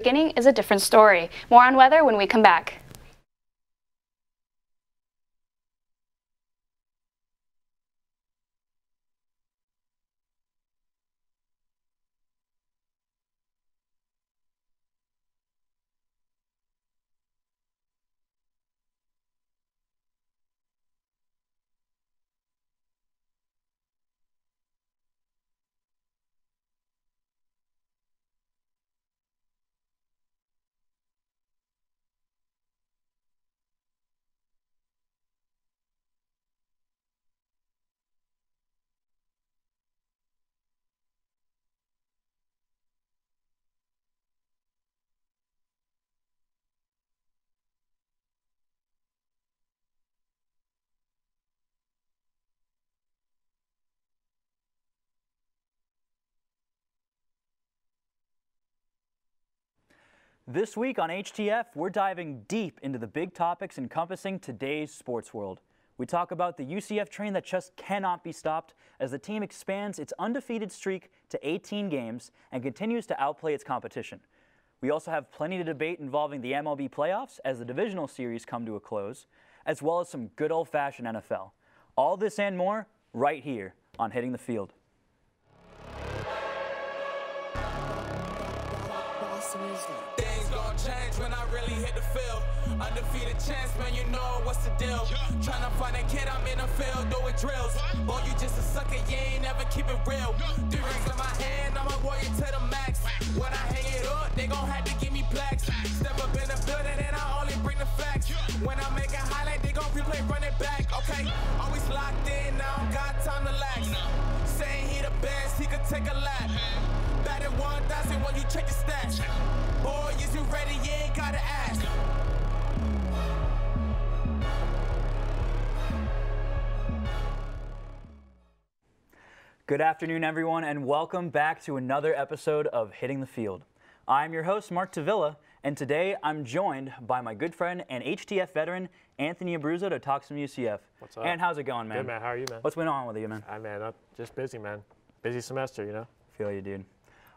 beginning is a different story. More on weather when we come back. This week on HTF, we're diving deep into the big topics encompassing today's sports world. We talk about the UCF train that just cannot be stopped as the team expands its undefeated streak to 18 games and continues to outplay its competition. We also have plenty to debate involving the MLB playoffs as the divisional series come to a close, as well as some good old-fashioned NFL. All this and more right here on Hitting the Field. Things gon' change when I really hit the field. Undefeated chance, man, you know what's the deal. Tryna find a kid, I'm in the field doing drills. Boy, you just a sucker, you ain't never keep it real. 3 rings in my hand, I'm a warrior to the max. When I hang it up, they gon' have to give me blacks. Step up in the building and I only bring the facts. When I make a highlight, they gon' replay, run it back, okay? Always locked in, I don't got time to lax. Saying he the best, he could take a lap. Batted 1,000 when you check the stats. Boy, is you ready? You ain't gotta ask. Good afternoon, everyone, and welcome back to another episode of Hitting the Field. I'm your host, Mark Tavilla, and today I'm joined by my good friend and HTF veteran, Anthony Abruzzo, to talk some UCF. What's up? And how's it going, man? Good, man. How are you, man? What's going on with you, man? Hi, man. Just busy, man. Busy semester, you know? Feel you, dude.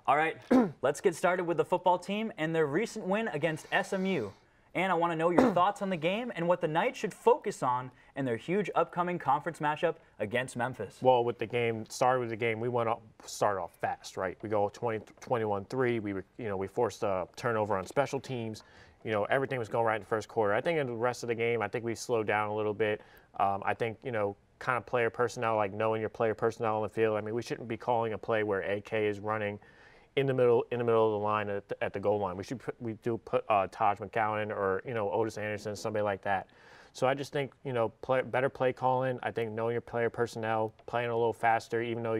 All right, let's get started with the football team and their recent win against SMU. And I want to know your thoughts on the game and what the Knights should focus on in their huge upcoming conference matchup against Memphis. Well, with the game, we started off fast, right? We go 21-3. We forced a turnover on special teams. You know, everything was going right in the first quarter. I think in the rest of the game, I think we slowed down a little bit. I think, kind of player personnel, like knowing your player personnel on the field. I mean, we shouldn't be calling a play where AK is running in the middle of the line at the goal line. We do put Taj McCowan or Otis Anderson, somebody like that. So I just think better play calling. I think knowing your player personnel, playing a little faster, even though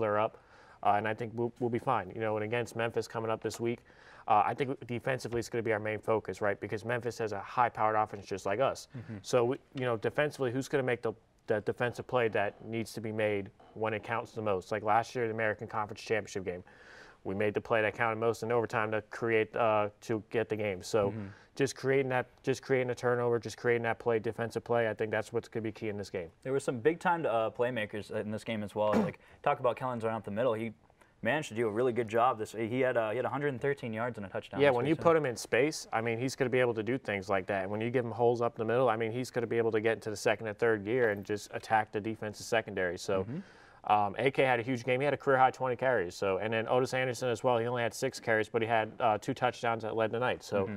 they're up, and I think we'll be fine. And against Memphis coming up this week, I think defensively it's going to be our main focus, right? Because Memphis has a high-powered offense just like us. Mm-hmm. So defensively, who's going to make the defensive play that needs to be made when it counts the most? Like last year, the American Conference Championship game. We made the play that counted most in overtime to get the game. So just creating a turnover, just creating that play, defensive play, I think that's what's going to be key in this game. There were some big-time playmakers in this game as well. Like talk about Kellens right up the middle. He managed to do a really good job. He had 113 yards and a touchdown. Yeah, when you put him in space, I mean, he's going to be able to do things like that. And when you give him holes up the middle, I mean, he's going to be able to get into the second and third gear and just attack the defensive secondary. So. AK had a huge game. He had a career-high 20 carries. So, and then Otis Anderson as well. He only had 6 carries, but he had 2 touchdowns that led the night. So,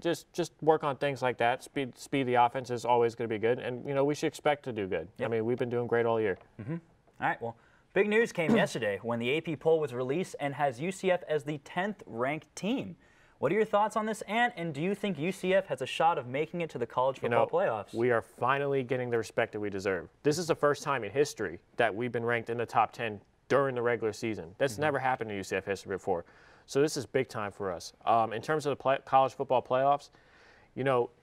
just work on things like that. Speed the offense is always going to be good, and we should expect to do good. Yep. I mean, we've been doing great all year. All right. Well, big news came yesterday when the AP poll was released and has UCF as the 10th ranked team. What are your thoughts on this, Ant? And do you think UCF has a shot of making it to the college football playoffs? We are finally getting the respect that we deserve. This is the first time in history that we've been ranked in the top 10 during the regular season. That's never happened in UCF history before. So this is big time for us. In terms of the college football playoffs,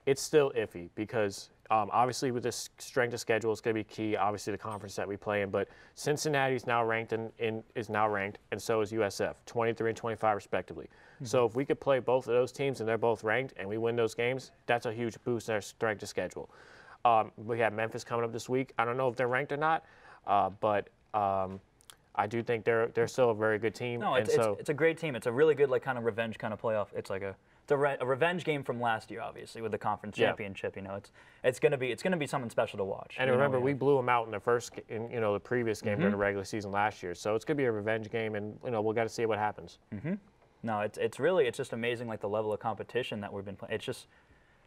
it's still iffy because obviously with this strength of schedule, it's going to be key. Obviously the conference that we play in, but Cincinnati is now ranked and so is USF, 23 and 25 respectively. So if we could play both of those teams and they're both ranked and we win those games, that's a huge boost in our strength of schedule. We have Memphis coming up this week. I don't know if they're ranked or not, but I do think they're still a very good team. No, it's a great team. It's a really good kind of revenge kind of playoff. It's like a revenge game from last year, obviously, with the conference championship. It's gonna be something special to watch. And remember, we blew them out in the the previous game during the regular season last year. So it's gonna be a revenge game, and we'll got to see what happens. No, it's just amazing, like the level of competition that we've been playing.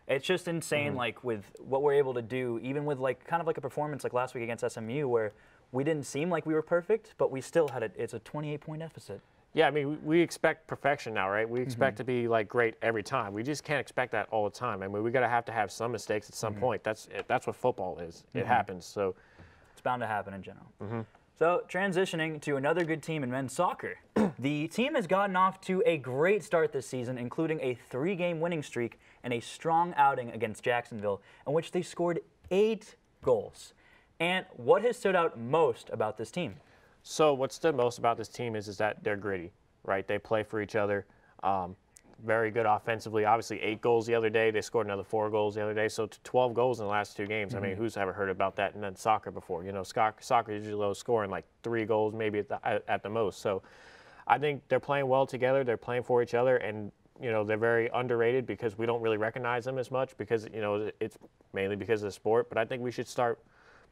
It's just insane, like with what we're able to do, even with kind of like a performance like last week against SMU, where we didn't seem like we were perfect, but we still had it's a 28-point deficit. Yeah, I mean, we expect perfection now, right? We expect to be like great every time. We just can't expect that all the time. I mean, we got to have some mistakes at some point. That's what football is. It happens. So it's bound to happen in general. So transitioning to another good team in men's soccer, the team has gotten off to a great start this season, including a 3-game winning streak and a strong outing against Jacksonville, in which they scored 8 goals. And what has stood out most about this team? So what stood most about this team is that they're gritty, right? They play for each other. Very good offensively. Obviously, 8 goals the other day. They scored another 4 goals the other day. So 12 goals in the last 2 games. I mean, who's ever heard about that? And then soccer before. Soccer is usually low scoring, like 3 goals maybe at the most. So I think they're playing well together. They're playing for each other, and they're very underrated because we don't really recognize them as much because it's mainly because of the sport. But I think we should start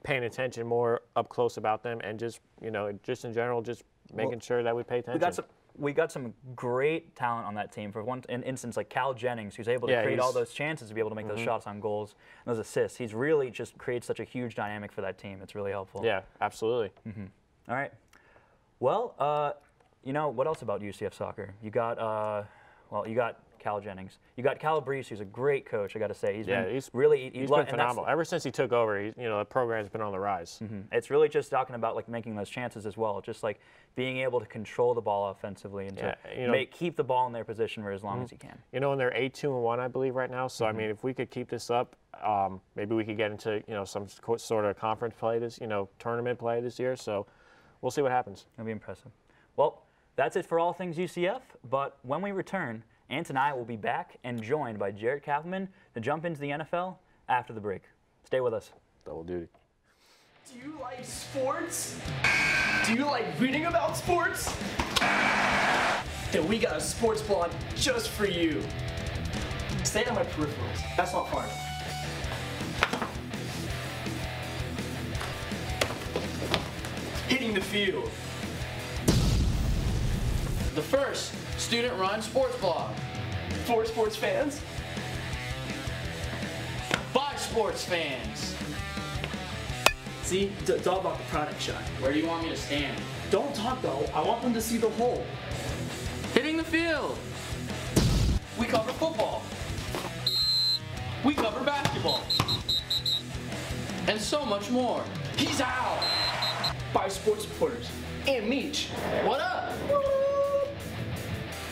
paying attention more up close about them, and just just in general, just making sure that we pay attention. We got some great talent on that team. For one instance, like Cal Jennings, who's able to create all those chances to be able to make those shots on goals and those assists. He's really just creates such a huge dynamic for that team. It's really helpful. Yeah, absolutely. All right. Well, what else about UCF soccer? You got you got Cal Jennings. You got Calabrese, who's a great coach, I got to say. He's been phenomenal. Ever since he took over, the program's been on the rise. It's really just talking about like making those chances as well, just like being able to control the ball offensively and to keep the ball in their position for as long as you can. And they're 8-2-1, I believe, right now. So I mean, if we could keep this up, maybe we could get into some sort of conference play tournament play this year. So we'll see what happens. It'll be impressive. Well, that's it for all things UCF. But when we return, Ant and I will be back and joined by Jarrett Kappelman to jump into the NFL after the break. Stay with us. Double duty. Do you like sports? Do you like reading about sports? Then we got a sports blog just for you. Stay on my peripherals. That's not far. Hitting the field. The first student-run sports blog. For sports fans. By sports fans. See, it's all about the product shot. Where do you want me to stand? Don't talk though, I want them to see the whole. Hitting the field. We cover football. We cover basketball. And so much more. He's out! By sports reporters. And Meech. What up?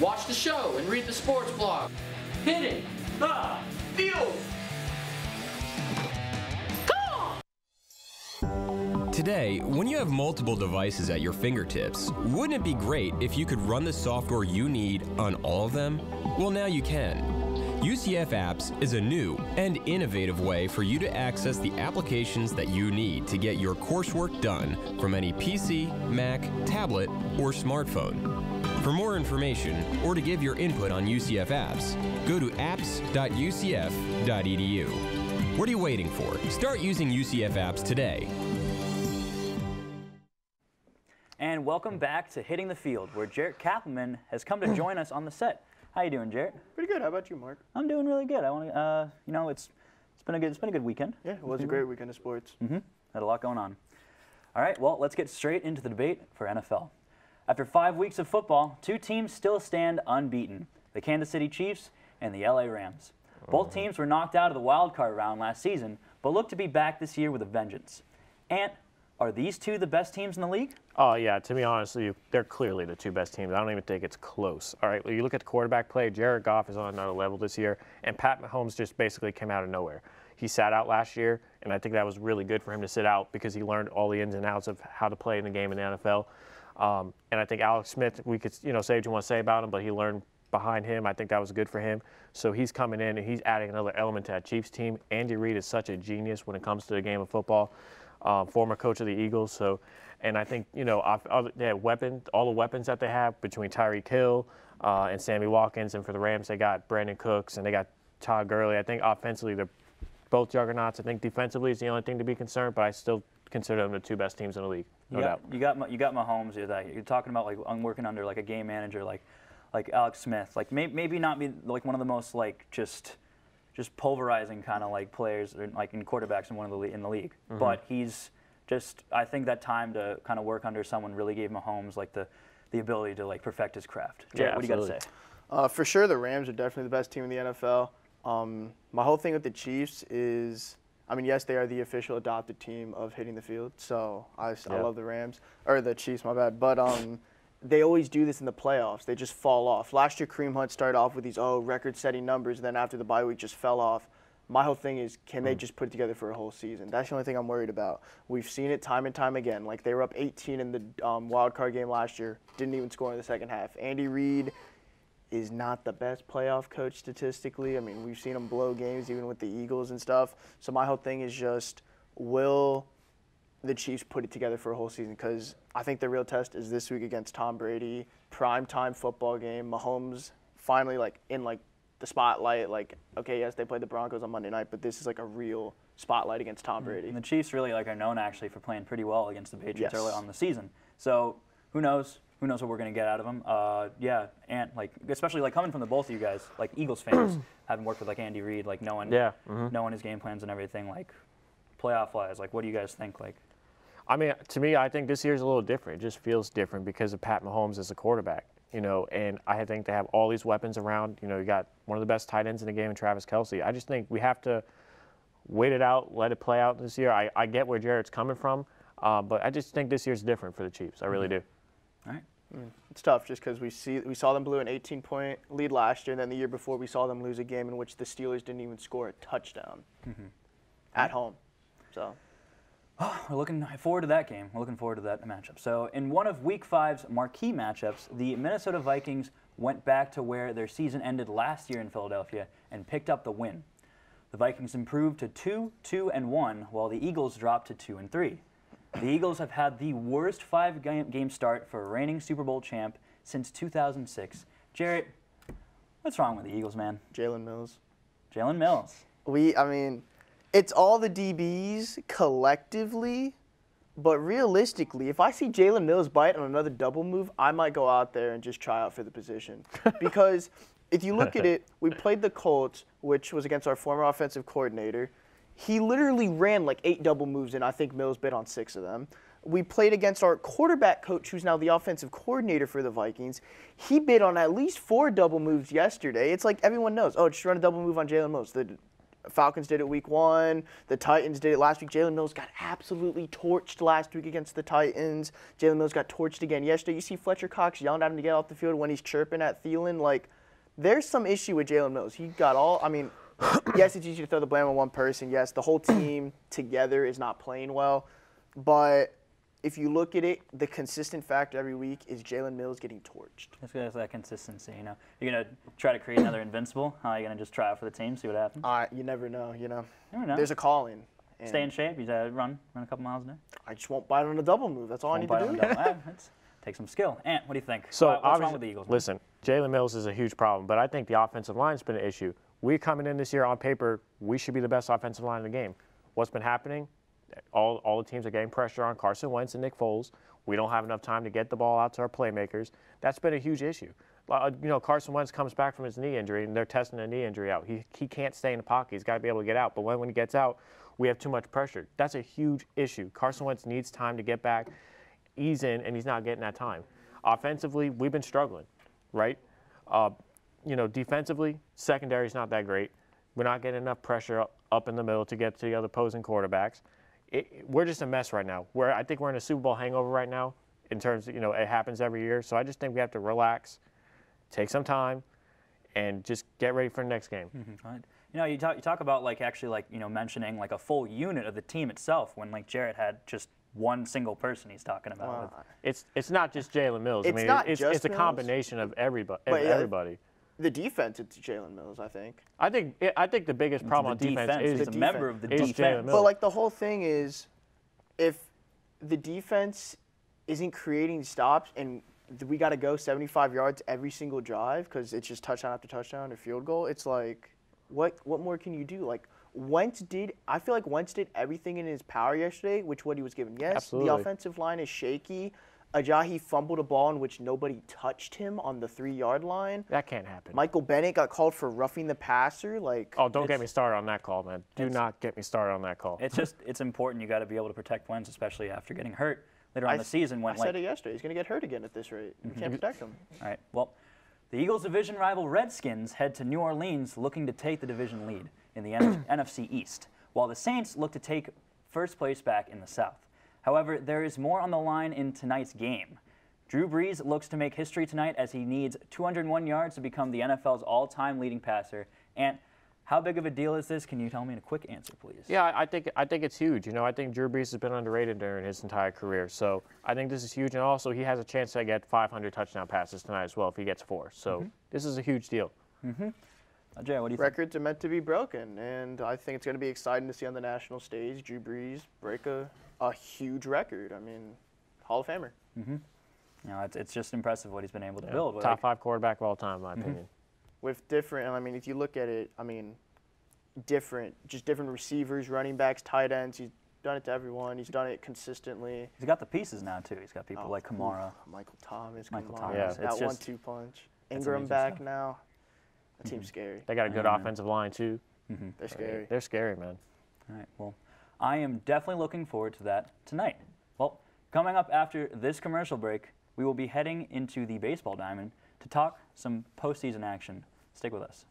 Watch the show and read the sports blog. Hitting the field! Today, when you have multiple devices at your fingertips, wouldn't it be great if you could run the software you need on all of them? Well, now you can. UCF Apps is a new and innovative way for you to access the applications that you need to get your coursework done from any PC, Mac, tablet, or smartphone. For more information or to give your input on UCF Apps, go to apps.ucf.edu. What are you waiting for? Start using UCF Apps today. And welcome back to Hitting the Field, where Jarrett Kappelman has come to join us on the set. How you doing, Jarrett? Pretty good. How about you, Mark? I'm doing really good. I want to, it's been a good weekend. Yeah, it was a great weekend of sports. Had a lot going on. All right, well, let's get straight into the debate for NFL. After 5 weeks of football, 2 teams still stand unbeaten: the Kansas City Chiefs and the LA Rams. Both teams were knocked out of the wild card round last season, but look to be back this year with a vengeance. Ant, are these 2 the best teams in the league? Oh, yeah, to be honest with you, they're clearly the 2 best teams. I don't even think it's close. All right, when you look at the quarterback play, Jared Goff is on another level this year, and Pat Mahomes just basically came out of nowhere. He sat out last year, and I think that was really good for him to sit out because he learned all the ins and outs of how to play in the game in the NFL. And I think Alex Smith, we could say what you want to say about him, but he learned behind him. I think that was good for him. So he's coming in, and he's adding another element to that Chiefs team. Andy Reid is such a genius when it comes to the game of football. former coach of the Eagles. So, and I think, you know, they have all the weapons that they have between Tyreek Hill and Sammy Watkins. And for the Rams, they got Brandon Cooks and they got Todd Gurley. I think offensively, they're both juggernauts. I think defensively is the only thing to be concerned, but I still consider them the 2 best teams in the league. No doubt. You got Mahomes. You're talking about like I'm working under like a game manager like Alex Smith. Like maybe not be like one of the most like just pulverizing kind of like players or, like in quarterbacks in the league. Mm-hmm. But he's just I think that time to kind of work under someone really gave Mahomes like the ability to like perfect his craft. Jay, Yeah, what do you got to say? For sure, the Rams are definitely the best team in the NFL. My whole thing with the Chiefs is, I mean, yes, they are the official adopted team of hitting the field. So I love the Rams or the Chiefs, my bad. But they always do this in the playoffs. They just fall off. Last year, Kareem Hunt started off with these record-setting numbers, and then after the bye week, just fell off. My whole thing is, can they just put it together for a whole season? That's the only thing I'm worried about. We've seen it time and time again. Like they were up 18 in the wild card game last year, didn't even score in the second half. Andy Reid is not the best playoff coach statistically. I mean, we've seen him blow games even with the Eagles and stuff. So my whole thing is just, will the Chiefs put it together for a whole season? Because I think the real test is this week against Tom Brady, primetime football game. Mahomes finally like in like the spotlight. Like, okay, yes, they played the Broncos on Monday night, but this is like a real spotlight against Tom Brady. And the Chiefs really like are known actually for playing pretty well against the Patriots Yes. early on in the season. So who knows? Who knows what we're going to get out of them? Yeah, and like especially like coming from the both of you guys, like Eagles fans, having worked with like Andy Reid, like knowing his game plans and everything, like playoff wise, like what do you guys think? Like, I mean, to me, I think this year's a little different. It just feels different because of Pat Mahomes as a quarterback, you know, and I think they have all these weapons around. You know, you got one of the best tight ends in the game in Travis Kelce. I just think we have to wait it out, let it play out this year. I get where Jarrett's coming from, but I just think this year's different for the Chiefs. I really do. all right. It's tough just because we saw them blow an 18-point lead last year, and then the year before we saw them lose a game in which the Steelers didn't even score a touchdown at home. So We're looking forward to that game. We're looking forward to that matchup. So in one of Week 5's marquee matchups, the Minnesota Vikings went back to where their season ended last year in Philadelphia and picked up the win. The Vikings improved to 2-2-1, while the Eagles dropped to 2-3. The Eagles have had the worst 5-game start for a reigning Super Bowl champ since 2006. Jarrett, what's wrong with the Eagles, man? Jalen Mills. Jalen Mills. I mean, it's all the DBs collectively, but realistically, if I see Jalen Mills bite on another double move, I might go out there and just try out for the position. Because if you look at it, we played the Colts, which was against our former offensive coordinator. He literally ran like 8 double moves, and I think Mills bit on 6 of them. We played against our quarterback coach, who's now the offensive coordinator for the Vikings. He bit on at least 4 double moves yesterday. It's like everyone knows, oh, just run a double move on Jalen Mills. The Falcons did it week 1. The Titans did it last week. Jalen Mills got absolutely torched last week against the Titans. Jalen Mills got torched again yesterday. You see Fletcher Cox yelling at him to get off the field when he's chirping at Thielen. Like, there's some issue with Jalen Mills. He got yes, it's easy to throw the blame on one person. Yes, the whole team together is not playing well. But if you look at it, the consistent factor every week is Jalen Mills getting torched. It's that consistency, you know. You're going to try to create another Invincible? You're going to just try out for the team, see what happens? You never know, you know. You never know. There's a calling. Stay in shape. You run a couple miles a day. I just won't bite on a double move. That's all I need to do. Take some skill. Ant, what do you think? So what's wrong with the Eagles? Listen, Jalen Mills is a huge problem, but I think the offensive line's been an issue. We're coming in this year on paper, we should be the best offensive line in the game. What's been happening? All the teams are getting pressure on Carson Wentz and Nick Foles. We don't have enough time to get the ball out to our playmakers. That's been a huge issue. You know, Carson Wentz comes back from his knee injury, and they're testing a knee injury out. He can't stay in the pocket. He's got to be able to get out. But when he gets out, we have too much pressure. That's a huge issue. Carson Wentz needs time to get back, ease in, and he's not getting that time. Offensively, we've been struggling, right? You know, defensively, secondary's not that great. We're not getting enough pressure up in the middle to get to the other opposing quarterbacks. We're just a mess right now. I think we're in a Super Bowl hangover right now in terms of, you know, it happens every year. So I just think we have to relax, take some time, and just get ready for the next game. Right. You know, you talk about like actually like, you know, mentioning like a full unit of the team itself when like Jarrett had just one single person he's talking about. It's not just Jalen Mills. It's not just it's a Mills. Combination of everybody. The defense, it's Jalen Mills, I think. I think the biggest problem on defense is he's a member of the defense. Jalen Mills. But like the whole thing is, if the defense isn't creating stops and we got to go 75 yards every single drive because it's just touchdown after touchdown or field goal, it's like, what more can you do? Like, I feel like Wentz did everything in his power yesterday, which what he was given. Yes, Absolutely. The offensive line is shaky. Ajayi fumbled a ball in which nobody touched him on the 3-yard line. That can't happen. Michael Bennett got called for roughing the passer. Like, oh, don't get me started on that call, man. Do not get me started on that call. It's important. You got to be able to protect Wentz, especially after getting hurt later on in the season. I said it yesterday. He's going to get hurt again at this rate. You can't protect him. All right. Well, the Eagles' division rival Redskins head to New Orleans looking to take the division lead in the NFC East, while the Saints look to take first place back in the South. However, there is more on the line in tonight's game. Drew Brees looks to make history tonight as he needs 201 yards to become the NFL's all-time leading passer. And how big of a deal is this? Can you tell me in a quick answer, please? Yeah, I think it's huge. You know, I think Drew Brees has been underrated during his entire career. So I think this is huge. And also, he has a chance to get 500 touchdown passes tonight as well if he gets 4. So this is a huge deal. Jay, what do you think? Records are meant to be broken, and I think it's going to be exciting to see on the national stage Drew Brees break a huge record. I mean, Hall of Famer. You know, it's just impressive what he's been able to build. Top 5 quarterback of all time, in my opinion. With different, and I mean, if you look at it, I mean, different receivers, running backs, tight ends. He's done it to everyone. He's done it consistently. He's got the pieces now, too. He's got people like Kamara. Michael Thomas. Yeah, that 1-2 punch. Ingram back now. That team's scary. They got a good offensive line, too. They're scary. They're scary, man. All right, well, I am definitely looking forward to that tonight. Well, coming up after this commercial break, we will be heading into the baseball diamond to talk some postseason action. Stick with us.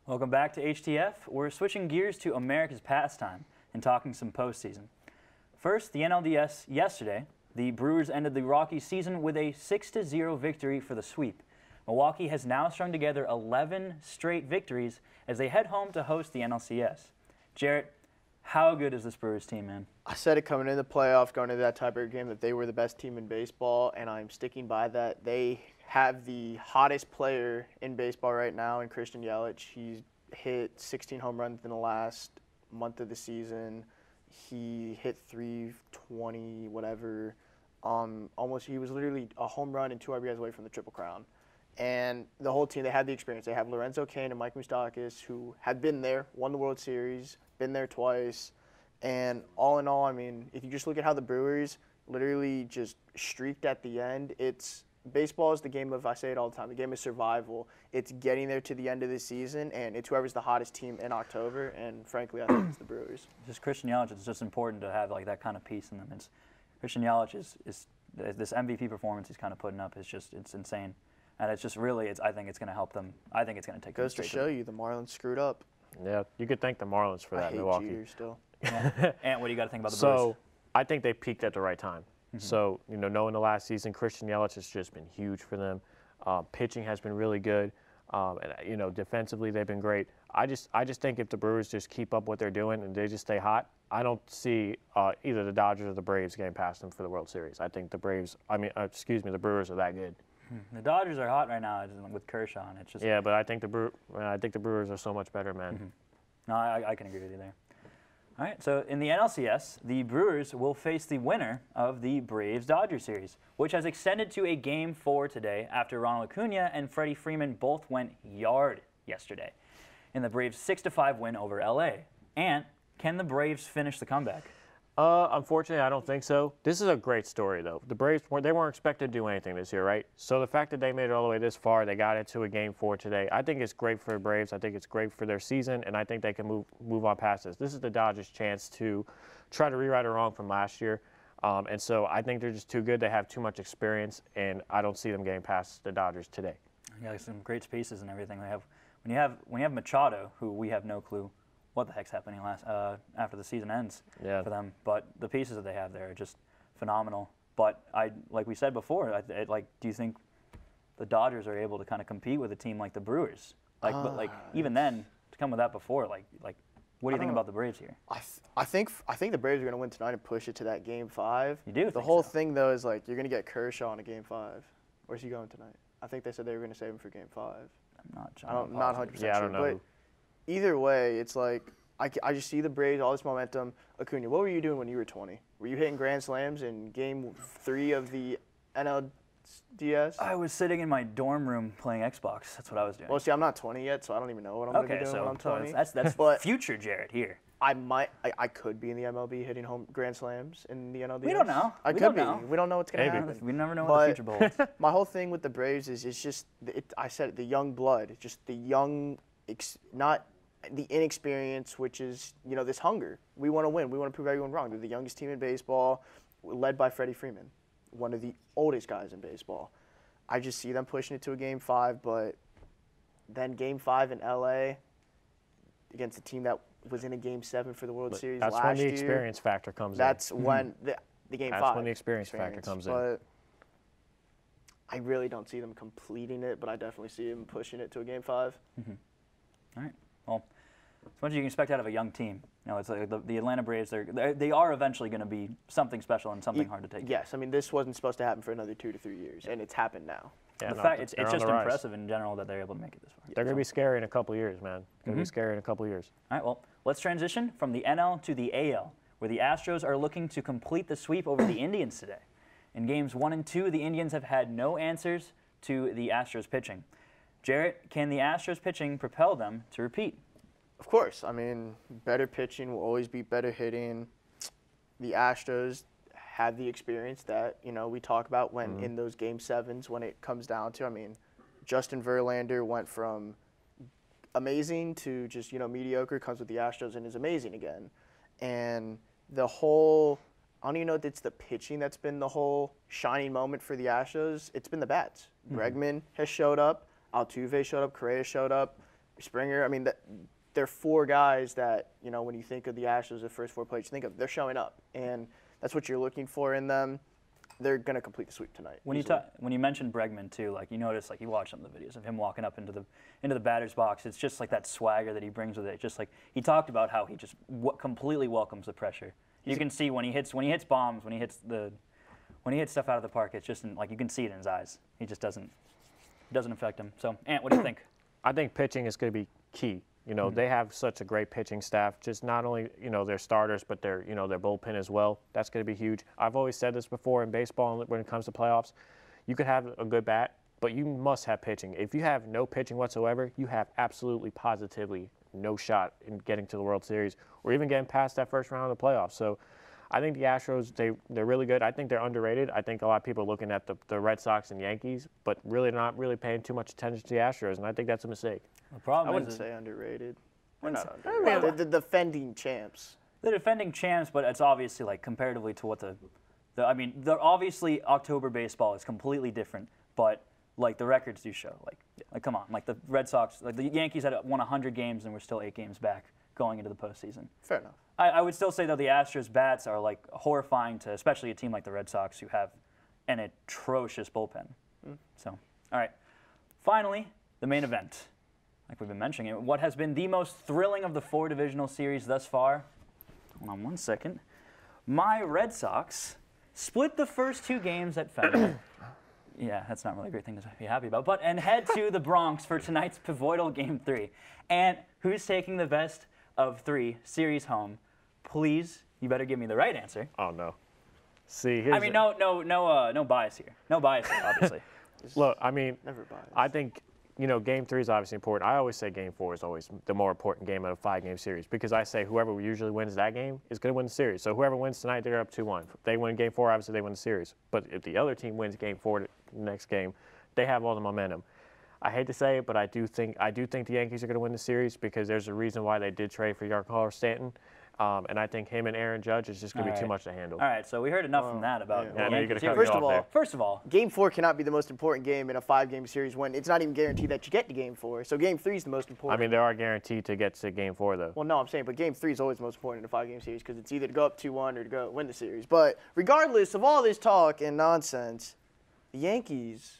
Welcome back to HTF. We're switching gears to America's pastime and talking some postseason. First, the NLDS yesterday. The Brewers ended the Rockies season with a 6-0 victory for the sweep. Milwaukee has now strung together 11 straight victories as they head home to host the NLCS. Jarrett, how good is this Brewers team, man? I said it coming into the playoffs, going into that tiebreaker game, that they were the best team in baseball, and I'm sticking by that. They have the hottest player in baseball right now in Christian Yelich. He's hit 16 home runs in the last month of the season. He hit 320, whatever. He was literally a home run and 2 RBIs away from the Triple Crown. And the whole team, they had the experience. They have Lorenzo Cain and Mike Moustakas, who had been there, won the World Series, been there twice. And all in all, I mean, if you just look at how the Brewers literally just streaked at the end, baseball is the game of, I say it all the time, the game of survival. It's getting there to the end of the season, and it's whoever's the hottest team in October, and frankly, I think it's the Brewers. Just Christian Yelich, it's just important to have like that kind of piece in them. Christian Yelich is this MVP performance he's kind of putting up it's insane. And it's just really, I think it's going to help them. I think it's going to take them straight. Goes to show you, the Marlins screwed up. Yeah, you could thank the Marlins for that, I hate Milwaukee. Jeter still. And what do you got to think about the Brewers? So, I think they peaked at the right time. So, knowing the last season, Christian Yelich has just been huge for them. Pitching has been really good. And, defensively, they've been great. I just think if the Brewers just keep up what they're doing and they just stay hot, I don't see either the Dodgers or the Braves getting past them for the World Series. I think the Brewers are that good. The Dodgers are hot right now with Kershaw, and it's just but I think the Brewers are so much better, man. No, I can agree with you there. All right, so in the NLCS, the Brewers will face the winner of the Braves-Dodgers series, which has extended to a Game 4 today after Ronald Acuna and Freddie Freeman both went yard yesterday in the Braves' 6-5 win over LA. And can the Braves finish the comeback? Unfortunately, I don't think so. This is a great story, though. The Braves, they weren't expected to do anything this year, right? So the fact that they made it all the way this far, they got into a Game 4 today, I think it's great for the Braves. I think it's great for their season, and I think they can move on past this. This is the Dodgers' chance to try to rewrite a wrong from last year. And so I think they're just too good. They have too much experience, and I don't see them getting past the Dodgers today. Yeah, some great spaces and everything. They have when you have Machado, who we have no clue what the heck's happening after the season ends for them. But the pieces that they have there are just phenomenal. But like we said before, do you think the Dodgers are able to kind of compete with a team like the Brewers? But even then, to come with that before, what do you think about the Braves here? I think the Braves are going to win tonight and push it to that Game 5. You do? The whole thing though is you're going to get Kershaw in a Game 5. Where's he going tonight? I think they said they were going to save him for Game 5. I'm not 100% sure. I don't know. But either way, it's I just see the Braves, all this momentum. Acuna, what were you doing when you were 20? Were you hitting grand slams in Game 3 of the NLDS? I was sitting in my dorm room playing Xbox. That's what I was doing. Well, see, I'm not 20 yet, so I don't even know what I'm going to be doing when I'm 20. That's future Jared here. I could be in the MLB hitting home grand slams in the NLDS. We don't know. I could be. We don't know what's going to happen. We never know what the future holds. My whole thing with the Braves is it's just, I said it, the young blood, just the young, not the inexperience, which is, this hunger. We want to win. We want to prove everyone wrong. They're the youngest team in baseball, led by Freddie Freeman, one of the oldest guys in baseball. I just see them pushing it to a Game 5, but then Game 5 in LA against a team that was in a Game 7 for the World Series last year. That's when the experience factor comes in. That's when the Game 5. That's when the experience factor comes in. But I really don't see them completing it, but I definitely see them pushing it to a Game 5. Mm-hmm. All right. Well, as much as you can expect out of a young team. It's like the Atlanta Braves. They are eventually going to be something special and something hard to take. Yes, I mean this wasn't supposed to happen for another 2 to 3 years, and it's happened now. Yeah, it's just impressive in general that they're able to make it this far. They're going to be scary in a couple of years, man. Going to be scary in a couple of years. All right. Well, let's transition from the NL to the AL, where the Astros are looking to complete the sweep over the Indians today. In Games 1 and 2, the Indians have had no answers to the Astros pitching. Jarrett, can the Astros pitching propel them to repeat? Of course. I mean, better pitching will always be better hitting. The Astros had the experience that, we talk about when in those Game 7s when it comes down to, I mean, Justin Verlander went from amazing to just, mediocre, comes with the Astros and is amazing again. And the whole, I don't even know if it's the pitching that's been the whole shining moment for the Astros. It's been the bats. Bregman has showed up. Altuve showed up. Correa showed up. Springer. I mean, they're 4 guys that, when you think of the Astros, the first 4 players you think of, they're showing up. And that's what you're looking for in them. They're going to complete the sweep tonight. When you mentioned Bregman too, you notice, you watch some of the videos of him walking up into the batter's box. It's just that swagger that he brings with it. Just he talked about how he just completely welcomes the pressure. You can see when he hits bombs, when he hits stuff out of the park. It's just you can see it in his eyes. He just doesn't affect him. So, Ant, what do you think? I think pitching is going to be key. They have such a great pitching staff, just not only, their starters, but their bullpen as well. That's going to be huge. I've always said this before in baseball when it comes to playoffs. You could have a good bat, but you must have pitching. If you have no pitching whatsoever, you have absolutely positively no shot in getting to the World Series or even getting past that first round of the playoffs. So I think the Astros, they're really good. I think they're underrated. I think a lot of people are looking at the Red Sox and Yankees, but really not really paying too much attention to the Astros, and I think that's a mistake. The problem I wouldn't say underrated. They're the defending champs. They're defending champs, but it's obviously comparatively to what they're obviously October baseball is completely different, but the records do show. Come on, the Red Sox, the Yankees had won 100 games and we're still 8 games back going into the postseason. Fair enough. I would still say though the Astros bats are horrifying to especially a team like the Red Sox who have an atrocious bullpen. So, all right. Finally, the main event. Like we've been mentioning, what has been the most thrilling of the 4 divisional series thus far. Hold on one second. My Red Sox split the first 2 games at Fenway. Yeah, that's not really a great thing to be happy about. And head to the Bronx for tonight's pivotal Game 3. And who's taking the best of 3 series home? Please, you better give me the right answer. Oh no. See, no bias here. No bias here, obviously. Look, I mean, never biased. I think you know, Game 3 is obviously important. I always say Game 4 is always the more important game of a 5-game series because I say whoever usually wins that game is going to win the series. So whoever wins tonight, they're up 2-1. If they win Game 4, obviously they win the series. But if the other team wins Game 4 the next game, they have all the momentum. I hate to say it, but I do think the Yankees are going to win the series because there's a reason why they did trade for Giancarlo Stanton. And I think him and Aaron Judge is just going to be too much to handle. All right, so we heard enough from that about the Yankees. First of all, Game 4 cannot be the most important game in a 5-game series when it's not even guaranteed that you get to Game 4. So Game 3 is the most important. I mean, they are guaranteed to get to Game 4, though. Well, no, I'm saying, but Game 3 is always the most important in a 5-game series because it's either to go up 2-1 or to go win the series. But regardless of all this talk and nonsense, the Yankees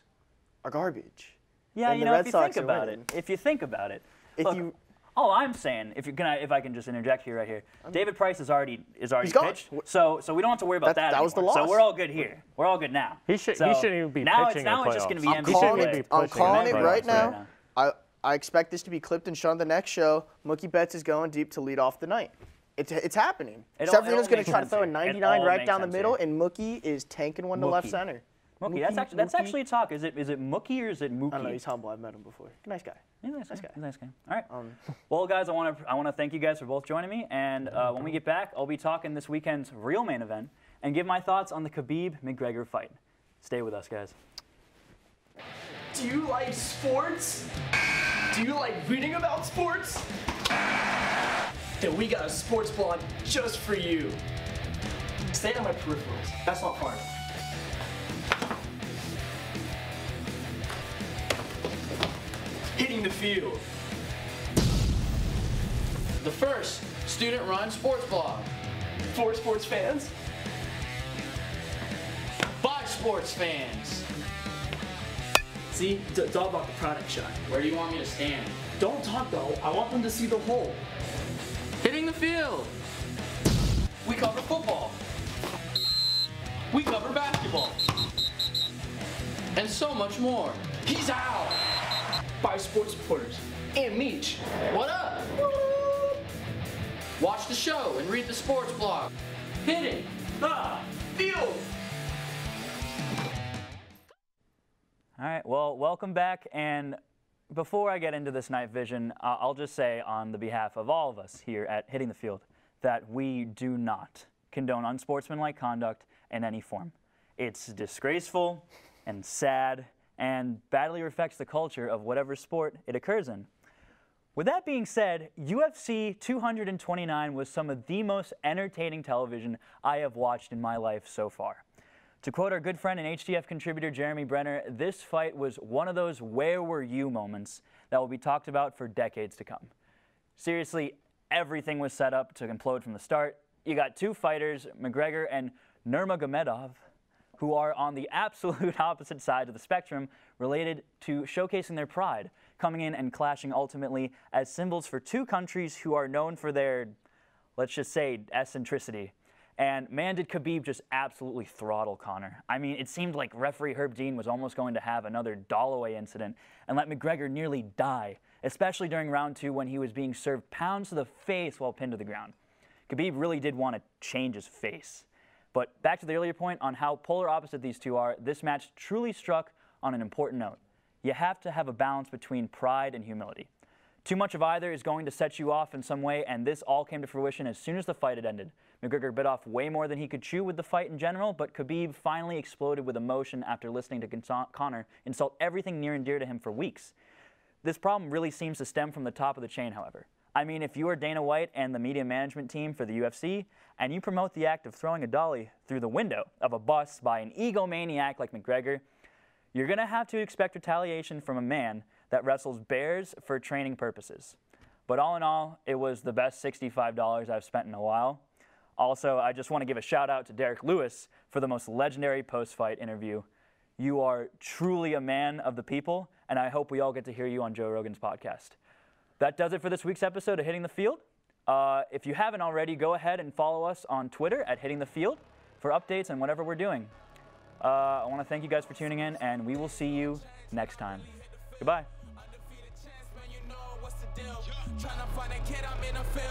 are garbage. Yeah, you know, if you think about it, look, you all I'm saying, if I can just interject here, right here, David Price is already he's pitched, so we don't have to worry about that. That was the anymore. loss. So we're all good here. We're all good now. He shouldn't even be pitching. Now it's just going to be MVP. I'm calling it right now. Right. I expect this to be clipped and shown on the next show. Mookie Betts is going deep to lead off the night. It's happening. Severino's going to try to throw a 99 right down the middle, and Mookie is tanking one to left center. Mookie, that's actually a talk. Is it Mookie or is it Mookie? I don't know. He's humble. I've met him before. Nice guy. He's a nice guy. He's a nice guy. All right. Well, guys, I want to thank you guys for both joining me. And when we get back, I'll be talking this weekend's real main event and give my thoughts on the Khabib-McGregor fight. Stay with us, guys. Do you like sports? Do you like reading about sports? Then we got a sports blog just for you. Stay on my peripherals. That's not far. Hitting the field. The first student-run sports blog. For sports fans. By sports fans. See, it's all about the product shot. Where do you want me to stand? Don't talk though. I want them to see the hole. Hitting the field. We cover football. We cover basketball. And so much more. He's out. By sports reporters and Meech. What up? Watch the show and read the sports blog. Hitting the field. All right, well, welcome back. And before I get into this night vision, I'll just say on the behalf of all of us here at Hitting the Field that we do not condone unsportsmanlike conduct in any form. It's disgraceful and sad and badly reflects the culture of whatever sport it occurs in. With that being said, UFC 229 was some of the most entertaining television I have watched in my life so far. To quote our good friend and HTF contributor Jeremy Brenner, this fight was one of those where were you moments that will be talked about for decades to come. Seriously, everything was set up to implode from the start. You got two fighters, McGregor and Nurmagomedov, who are on the absolute opposite side of the spectrum related to showcasing their pride, coming in and clashing ultimately as symbols for two countries who are known for their, let's just say, eccentricity. And man, did Khabib just absolutely throttle Conor. I mean, it seemed like referee Herb Dean was almost going to have another Dalloway incident and let McGregor nearly die, especially during round 2 when he was being served pounds to the face while pinned to the ground. Khabib really did want to change his face. But back to the earlier point on how polar opposite these two are, this match truly struck on an important note. You have to have a balance between pride and humility. Too much of either is going to set you off in some way, and this all came to fruition as soon as the fight had ended. McGregor bit off way more than he could chew with the fight in general, but Khabib finally exploded with emotion after listening to Conor insult everything near and dear to him for weeks. This problem really seems to stem from the top of the chain, however. I mean, if you are Dana White and the media management team for the UFC, and you promote the act of throwing a dolly through the window of a bus by an egomaniac like McGregor, you're going to have to expect retaliation from a man that wrestles bears for training purposes. But all in all, it was the best $65 I've spent in a while. Also, I just want to give a shout out to Derek Lewis for the most legendary post-fight interview. You are truly a man of the people, and I hope we all get to hear you on Joe Rogan's podcast. That does it for this week's episode of Hitting the Field. If you haven't already, go ahead and follow us on Twitter at Hitting the Field for updates on whatever we're doing. I want to thank you guys for tuning in, and we will see you next time. Goodbye. Tryna find a kid, I'm in a field.